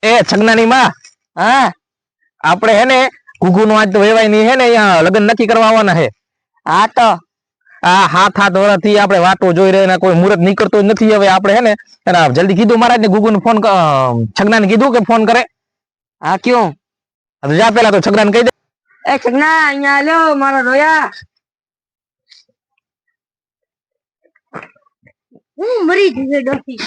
એ છગનાની માં, હા આપણે હે ને ઘુઘુ નો આજ તો વેવાય ની હે ને અહીંયા લગ્ન નક્કી કરવા આવવાના હે. હા તો આ 7-8 વર્ષથી આપણે વાતો જોઈ રહ્યા, કોઈ મુહૂર્ત નીકળતો જ નથી. હવે આપણે હે ને જલ્દી કીધું મહારાજ ને ઘુઘુ ને ફોન, છગનાને કીધું કે ફોન કરે. હા ક્યું જા પેલા તો છગનાને કહી દે. એ છગના અહીંયા આલ્યો મારો રોયા. હું મરી ગઈ ડોસી.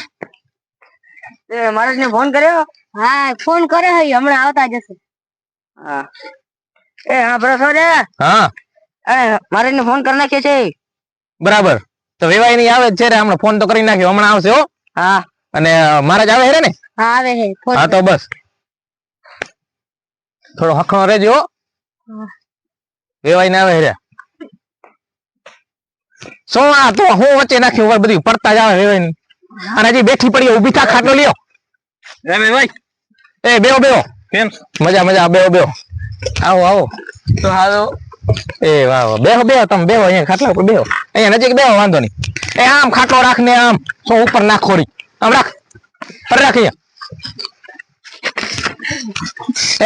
એ મહારાજ ને ફોન કર્યો? હા ફોન કરે હે, હમણાં આવતા જશે. હા એ હા બરાબર છે. હા મહારાજ ને ફોન કરી નાખ્યો છે. બરાબર તો વેવાય ની આવે છે રે, હમણાં ફોન તો કરી નાખ્યો, હમણાં આવશે હો. હા અને મહારાજ આવે હે ને? હા આવે હે. હા તો બસ થોડો હખણો રહેજો. વેવાય ને આવે હે. શું આ તો હું વચ્ચે નાખ્યું હોય, બધી પડતા જ આવે વેવાય ની. અને હજી બેઠી પડી, ઉભી થા, ખાટલો લ્યો. એ વેવાય એ બેહો બેહો. કેમ મજા મજા, બેહો બેહો. આવો આવો તો હાલો. એ વાહ વાહ, બેહો બેહો, તમે બેહો અહીંયા ખાટલા ઉપર બેહો, અહીંયા નજીક બેહો, વાંધો નહીં. એ આમ ખાટલો રાખ ને, આમ શું ઉપર નાખોરી, આમ રાખ પર રાખ. અહીંયા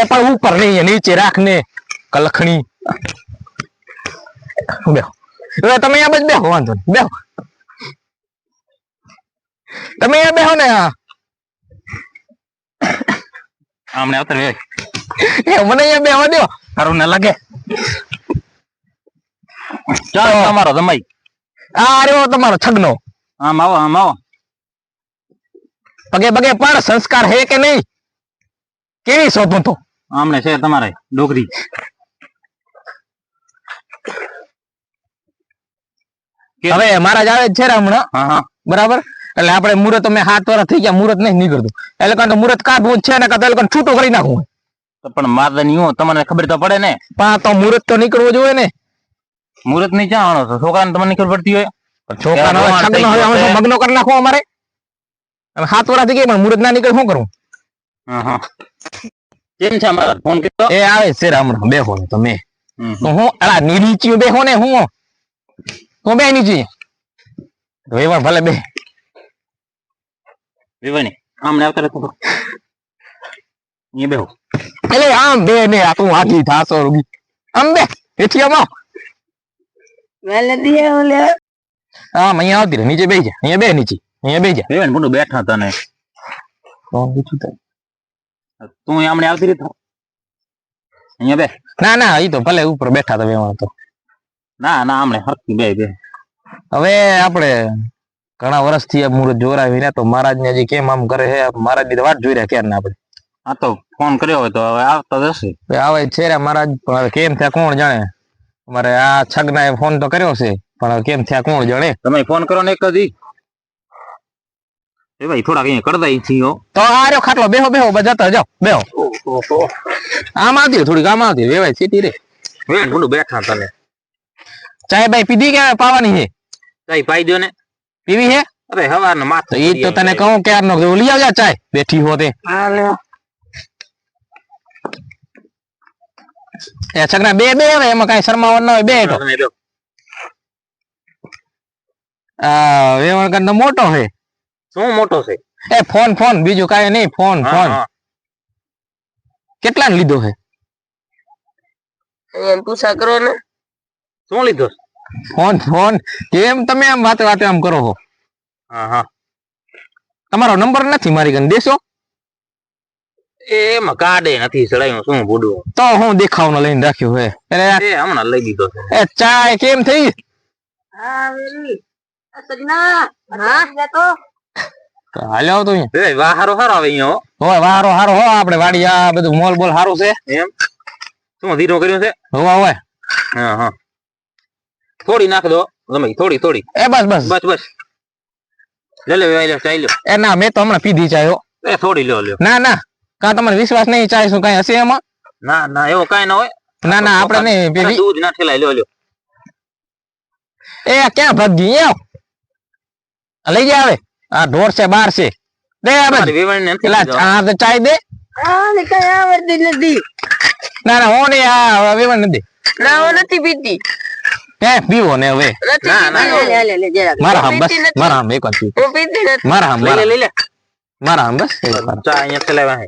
એ પણ ઉપર નહીં, નીચે રાખ ને કલખણી. બેહો હવે તમે અહીંયા બસ બેહો, વાંધો નહીં, બેહો તમે અહીંયા બેહો ને. આમને આવતર એ મને અહીંયા બેહવા દો, સારું ને લાગે. ચાલો તમારો જમાઈ. આ રહ્યો તમારો છગનો. આમ આવો આમ આવો. પગે પગે પણ સંસ્કાર હે કે નહીં? કેવી શોધું તો આમને છે તમારે ડોગરી. હવે મહારાજ આવે છે ને હમણાં. હા બરાબર, એટલે આપણે મુહૂર્ત મેં 7 વર્ષ થઈ ગયા, મુહૂર્ત નહીં નીકળતું. એટલે કારણ મુહૂર્ત કાઢવું છે ને, કાં તો છૂટું કરી નાખવું. પણ માદની હું તમને ખબર તો પડે ને. પણ તો મુહૂર્ત તો નીકળવું જોઈએ ને. મુહૂર્ત નહીં ચાવાનો છો, છોકરાને તમને ખબર પડતી હોય. છોકરાનો મગ્નો કરી નાખો અમારે. 7 વર્ષ થઈ ગયા પણ મુહૂર્ત ના નીકળે, શું કરવું? કેમ છે અમારા ફોન કર્યો? એ આવે છે હમણાં, બેહો તમે. હું અલા નીચી બેહો ને, હું તો બે નીચી વેવણ ભલે બે વેવણી આમને આવતા રહેતો અહીંયા બેહો. એટલે આમ બે ને આ તું આખી થાસો રૂગી આમ બે એથી આમ વેલે દીએ ઓલે આમ અહીંયા આવતી રે, નીચે બેહી જા, અહીંયા બે નીચે, અહીંયા બેહી જા. વેવણ મુંડો બેઠા તને કોણ પૂછું તને? તું આમને આવતી રે તો અહીંયા બે. ના ના ઈ તો ભલે ઉપર બેઠા તો વેવણ તો. ના ના આમને હરકી બે બે. હવે આપણે ઘણા વર્ષથી આ મુહૂર્ત જોરાવી ને, તો મહારાજ ને હજી કેમ આમ કરે છે, મહારાજ ની વાટ જોઈ રહ્યા ક્યારે ને આપણે. આ તો ફોન કર્યો હોય તો હવે આવતો જશે. આવે છે રે મહારાજ, પણ હવે કેમ થયા કોણ જાણે. અમારે આ છગના એ ફોન તો કર્યો છે, પણ કેમ થયા કોણ જાણે. તમે ફોન કરો ને એક જ એ ભાઈ થોડાક અહીંયા કરતા છીએ તો આ રહ્યો ખાટલો, બેહો બેહો જતા જાઓ, બેહો. આમ આવતી થોડીક, આમ આવતી વેવાય સીટી રે. વેણ બેઠા તને ચાય બાઈ પીધી કે પાવાની છે? ચાય પાઈ દો ને. પીવી છે? અરે હવારનો માથો ઈ તો તને કહું ક્યારનો લઈ આવજા ચાય, બેઠી હો તે. હા લે એ છગના બે બે હવે એમાં કઈ શરમાવવાનું ના હોય, બે તો. આ વેવણ નો મોટો છે. શું મોટો છે? એ ફોન ફોન, બીજું કાઈ નહીં, ફોન ફોન. કેટલા ને લીધો છે? એમ પૂછા કરો ને. શું લીધો? Phone phone. કેમ તમે આમ વાતે વાતે આમ કરો છો? હા હા તમારો નંબર નથી મારી કને, દેશો? એમાં કાર્ડે નથી ચડાયું, શું બોડું તો હું દેખાવનો લઈને રાખ્યો હે. એ હમણાં લઈ દીધો છે. એ ચાય કેમ થઈ? હા વેલી સજના. હા તો હાલ્યો તો એ વાહારો હારો આવે અહીંયા હો. વાહારો હારો હો, આપણે વાડી આ બધું મોલ બોલ હારું છે. એમ શું ધીરો કર્યું છે? હોવા હોય. હા હા થોડી નાખ દો તમે, થોડી થોડી. એ બસ બસ બસ બસ લે લે લે ચાઈ લો. એ ના મેં તો હમણાં પીધી ચાય હો. એ થોડી લ્યો લ્યો. ના ના કા તમારે વિશ્વાસ નહીં ચાય શું કઈ હશે એમાં? ના ના એવું કઈ ના હોય. ના ના આપણે નહીં પીવી. દૂધ ના ઠેલાય લ્યો લ્યો. એ ક્યાં ભાગી આવ લઈ જા. આવે આ ઢોર છે બાર છે, દે આ વેવણ ને પેલા આ તો ચાય દે. આ ને કઈ આવડતી નથી. ના ના હું નહીં, આ વેવણ નથી. ના હું નથી પીતી. હે પીવો ને હવે. ના ના લે લે જરા મારા હમ બસ, મારા હમ એક વાર પી. હું પીતી નથી. મારા હમ લે લે લે મારા હમ બસ. ચા અહીંયા ચલાવા હે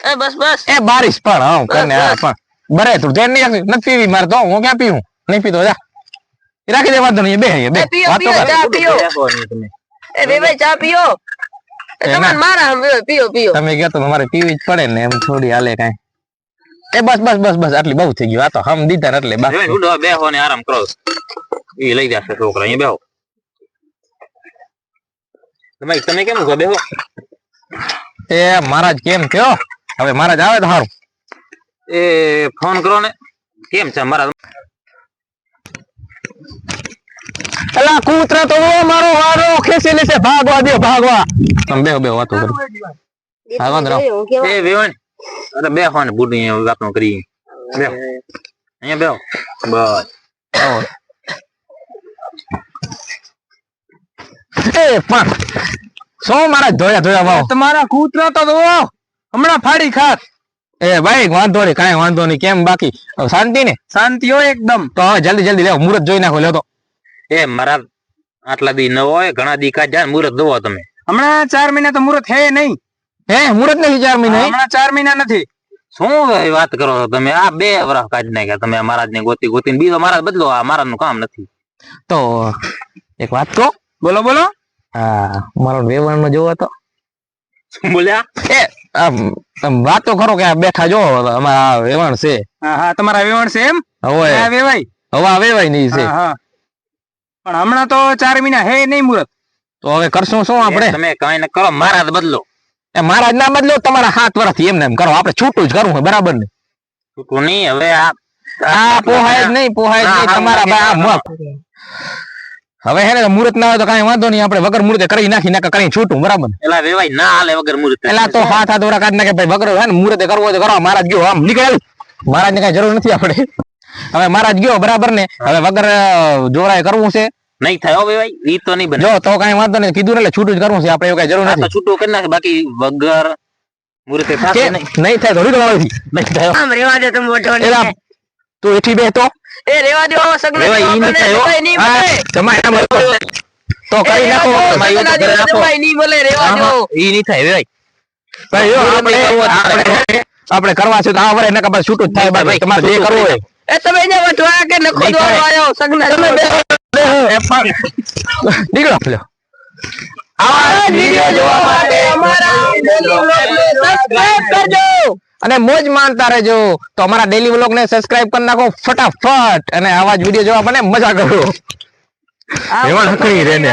એ બસ બસ એ બારીશ પણ હા કને હા પણ બરે તું ધ્યાન નહીં રાખી નથી પીવી મારે તો હું ક્યાં પીવું નહીં પીતો જા એ રાખી દે વાંધો નહીં બે અહીંયા બે પીઓ વાતો પીઓ કર. ચા પીઓ એ વેવાઈ ચા પીઓ એ એ તમે ના. મારા હમ પીઓ પીઓ તમે કહો તો મારે પીવી જ પડે ને એમ થોડી હાલે કાંઈ એ બસ બસ બસ બસ આટલી બહુ થઈ ગયું આ તો હમ દીધા ને એટલે બસ બેહો ને આરામ કરો એ લઈ જશે છોકરા અહીંયા બેહો તમે કેમ ઉભા બેહો એ મહારાજ કેમ થયો હવે મહારાજ આવે તો સારું એ ફોન કરો ને કેમ છે મારા એલા કૂતરા તો મારો વારો ખેંચી લેશે ભાગવા દો ભાગવા તમે બેહો બેહો વાતો કરો હા, વાંધો નહીં. હું કેવા એ વેવણ અરે બેહો ને બુડી વાતો કરી બેહો અહીંયા બેહો બસ આવો. એ પણ શું મારા ધોયા ધોયા વાવ તમારા કૂતરા તો જુઓ, હમણાં ફાડી ખાત. એ ભાઈ વાંધો નહીં કાંઈ વાંધો નહીં કેમ બાકી હવે શાંતિ ને શાંતિ હોય એકદમ. તો હવે જલ્દી જલ્દી લેવો મુહૂર્ત જોઈ નાખો લ્યો તો એ મારા આટલા દી ન હોય ઘણા દી કાઢ જાય મુહૂર્ત જોવો તમે હમણાં 4 મહિના તો મુહૂર્ત હે નહીં. હે મુહૂર્ત નથી 4 મહિના હમણાં 4 મહિના નથી. શું વાત કરો છો તમે આ 2 વર્ષ કાઢી નાખ્યા તમે મહારાજ ને ગોતી ગોતીને બીજો મહારાજ બદલો આ મહારાજ નું કામ નથી તો એક વાત કહો બોલો બોલો. હા મારો વેવણ નો જોવો તો શું બોલ્યા એ આમ વાતો કરો કે આ બેઠા જો અમારા વેવણ છે હા હા તમારા વેવણ છે એમ. હવે હા વેવાઈ. હવા વેવાય નહીં છે હા હા પણ હમણાં તો 4 મહિના હે નહીં મુહૂર્ત. તો હવે કરશું શું આપણે તમે કઈ ને કરો મહારાજ બદલો એ મહારાજ ના બદલો તમારા 7 વર્ષથી એમને એમ કરો આપણે છૂટું જ કરવું છે બરાબર ને છૂટું નહીં હવે આ આ પોહાય જ નહીં તમારા બા મત હવે હે ને મુહૂર્ત ના હોય તો કાંઈ વાંધો નહીં આપણે વગર મુહૂર્તે કરી નાખી નાખા કરી છૂટું બરાબર ને એલા વેવાય ના હાલે વગર મુહૂર્ત એલા તો હાથ દોરા કાઢ નાખે ભાઈ વગર હે ને મુહૂર્તે કરવું હોય તો કરો મહારાજ ગયો આમ નીકળેલ મહારાજ ને કઈ જરૂર નથી આપણે હવે મહારાજ ગયો બરાબર ને હવે વગર જોરાએ કરવું છે નહીં થાય હો વેવાય ઈ તો નહીં બને જો તો કઈ વાંધો નહીં કીધું ને એટલે છૂટું જ કરવું છે આપણે એવું કઈ જરૂર આ તો નથી છૂટું કરી નાખે બાકી વગર મુહૂર્તે કે થશે નહીં નહીં થાય થોડી દવાથી નહીં થાય આમ રેવા દે તમે મોટો એલા તું એઠી બે તો એ રેવા દે સગના રેવાય, ઈ નહીં થાય, હો. નહીં હા, બોલે તમારે આમ હતો. તો કરી નાખો તમારી સગના ઘરે દિવસે રાખો. જમાઈ નહીં બોલે રેવા દો ઈ નહીં થાય વેવાય ભાઈ જો આપણે કરવા છે તો આ વરે નકા પછી છૂટું જ થાય ભાઈ તમારે જે કરવું હોય એ તમે અહીંયા વટવા કે નખો નહીં દો થાય. આવ્યો સગના નીકળો લ્યો આવા વિડિયો જોવા માટે અમારા daily vlog ને subscribe કરજો અને મોજ માણતા રહેજો તો અમારા ડેલી વ્લોગ ને સબસ્ક્રાઇબ કરી નાખો ફટાફટ અને આવા જ વિડીયો જોવા મને મજા કરો એવા હકડી રે ને